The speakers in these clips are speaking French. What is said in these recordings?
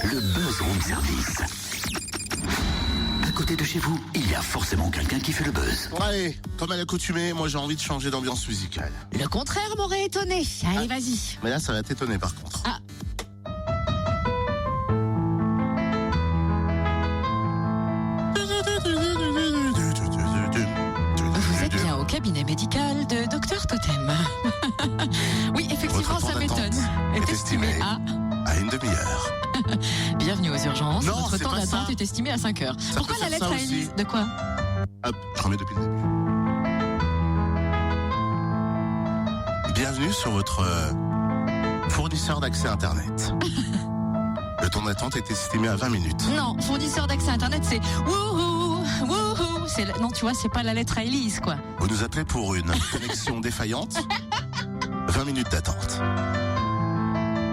le Buzz Room Service. À côté de chez vous, il y a forcément quelqu'un qui fait le buzz. Bon, allez, comme à l'accoutumée, moi j'ai envie de changer d'ambiance musicale. Le contraire m'aurait étonné. Allez, vas-y. Mais là, ça va t'étonner par contre. Ah. Vous êtes bien au cabinet médical de Dr Totem. Oui, effectivement, Votre temps ça m'étonne. d'attente est estimé à une demi-heure. Bienvenue aux urgences. Non, Votre c'est temps pas d'attente ça. est estimé à 5 heures. Ça Pourquoi peut la faire lettre ça à Élise? aussi. De quoi? Hop, je remets depuis le début. Bienvenue sur votre fournisseur d'accès Internet. Le temps d'attente est estimé à 20 minutes. Non, fournisseur d'accès Internet, c'est wouhou, wouhou. Non, tu vois, c'est pas la lettre à Élise, quoi. Vous nous appelez pour une connexion défaillante. 20 minutes d'attente.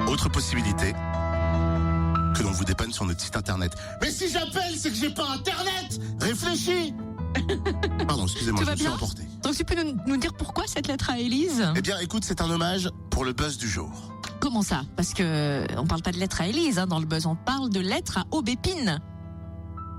Autre possibilité, que l'on vous dépanne sur notre site internet. Mais si j'appelle, c'est que j'ai pas internet. Réfléchis. Pardon, excusez-moi, Tout je va me suis bien emporté. Donc tu peux nous dire pourquoi cette lettre à Élise? Eh bien, écoute, c'est un hommage pour le buzz du jour. Comment ça? Parce que on parle pas de lettre à Élise, hein, dans le buzz, on parle de lettre à Aubépine.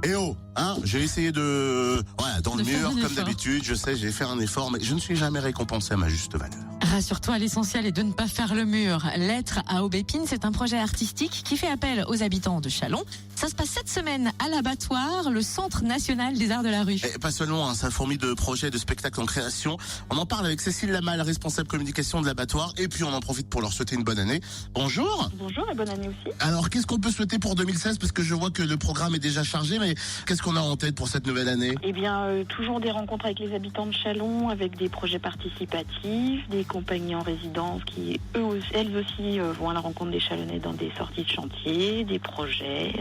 Eh oh, hein, j'ai essayé de... Voilà, dans De le faire mur, un comme effort. d'habitude, je sais, j'ai fait un effort, mais je ne suis jamais récompensé à ma juste valeur. Rassure-toi, l'essentiel est de ne pas faire le mur. Lettre à Aubépine, c'est un projet artistique qui fait appel aux habitants de Châlons. Ça se passe cette semaine à l'Abattoir, le Centre national des arts de la rue. Et pas seulement, hein, ça fourmille de projets, de spectacles en création. On en parle avec Cécile Lamal, responsable communication de l'Abattoir, et puis on en profite pour leur souhaiter une bonne année. Bonjour. Bonjour et bonne année aussi. Alors, qu'est-ce qu'on peut souhaiter pour 2016? Parce que je vois que le programme est déjà chargé, mais qu'est-ce qu'on a en tête pour cette nouvelle année? Eh bien, toujours des rencontres avec les habitants de Châlons, avec des projets participatifs, des compagnies en résidence qui, elles aussi, vont à la rencontre des Chalonnais dans des sorties de chantier, des projets.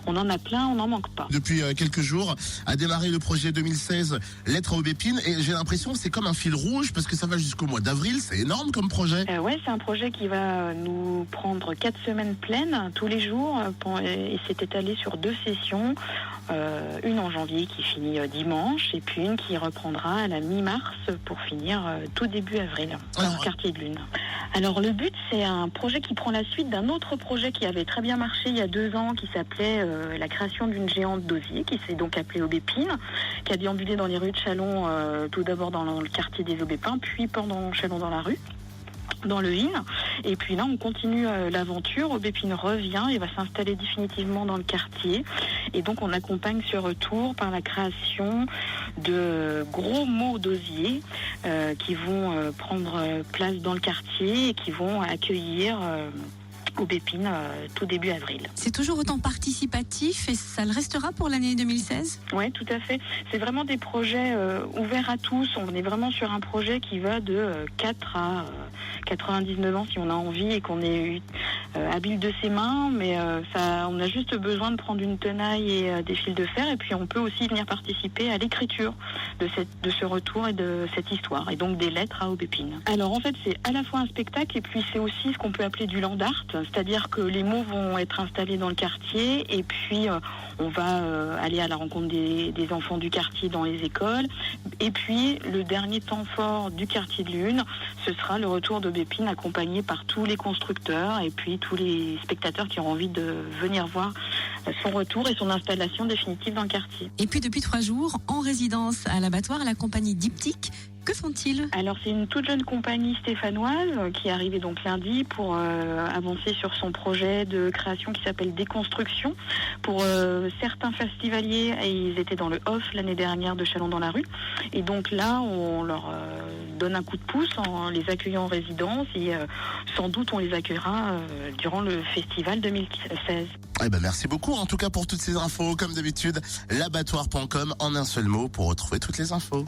On en a plein, on n'en manque pas. Depuis quelques jours a démarré le projet 2016 Lettre à Aubépine, et j'ai l'impression que c'est comme un fil rouge parce que ça va jusqu'au mois d'avril. C'est énorme comme projet. Ouais, c'est un projet qui va nous prendre 4 semaines pleines, tous les jours, et c'est étalé sur 2 sessions. Une en janvier qui finit dimanche, et puis une qui reprendra à la mi-mars pour finir tout début avril, Alors, au quartier de Lune. Alors le but, c'est un projet qui prend la suite d'un autre projet qui avait très bien marché il y a 2 ans, qui s'appelait la création d'une géante d'osier, qui s'est donc appelée Aubépine, qui a déambulé dans les rues de Châlons, tout d'abord dans le quartier des Aubépins, puis pendant Châlons dans la rue, dans le Hin. Et puis là, on continue l'aventure. Aubépine revient et va s'installer définitivement dans le quartier. Et donc, on accompagne ce retour par la création de gros mots d'osier qui vont prendre place dans le quartier et qui vont accueillir Aubépine tout début avril. C'est toujours autant participatif et ça le restera pour l'année 2016? Oui, tout à fait. C'est vraiment des projets ouverts à tous. On est vraiment sur un projet qui va de 4 à 99 ans si on a envie et qu'on est habile de ses mains. Mais on a juste besoin de prendre une tenaille et des fils de fer. Et puis on peut aussi venir participer à l'écriture de ce retour et de cette histoire. Et donc des lettres à Aubépine. Alors en fait, c'est à la fois un spectacle et puis c'est aussi ce qu'on peut appeler du land art. C'est-à-dire que les mots vont être installés dans le quartier et puis on va aller à la rencontre des enfants du quartier dans les écoles. Et puis le dernier temps fort du quartier de Lune, ce sera le retour d'Aubépine accompagné par tous les constructeurs et puis tous les spectateurs qui ont envie de venir voir son retour et son installation définitive dans le quartier. Et puis depuis 3 jours, en résidence à l'Abattoir, la compagnie Diptyque, que font-ils? Alors c'est une toute jeune compagnie stéphanoise qui est arrivée donc lundi pour avancer sur son projet de création qui s'appelle Déconstruction. Pour certains festivaliers, ils étaient dans le off l'année dernière de Châlons dans la rue. Et donc là, on leur donne un coup de pouce en les accueillant en résidence et sans doute on les accueillera durant le festival 2016. Eh ben, merci beaucoup en tout cas pour toutes ces infos. Comme d'habitude, l'abattoir.com en un seul mot pour retrouver toutes les infos.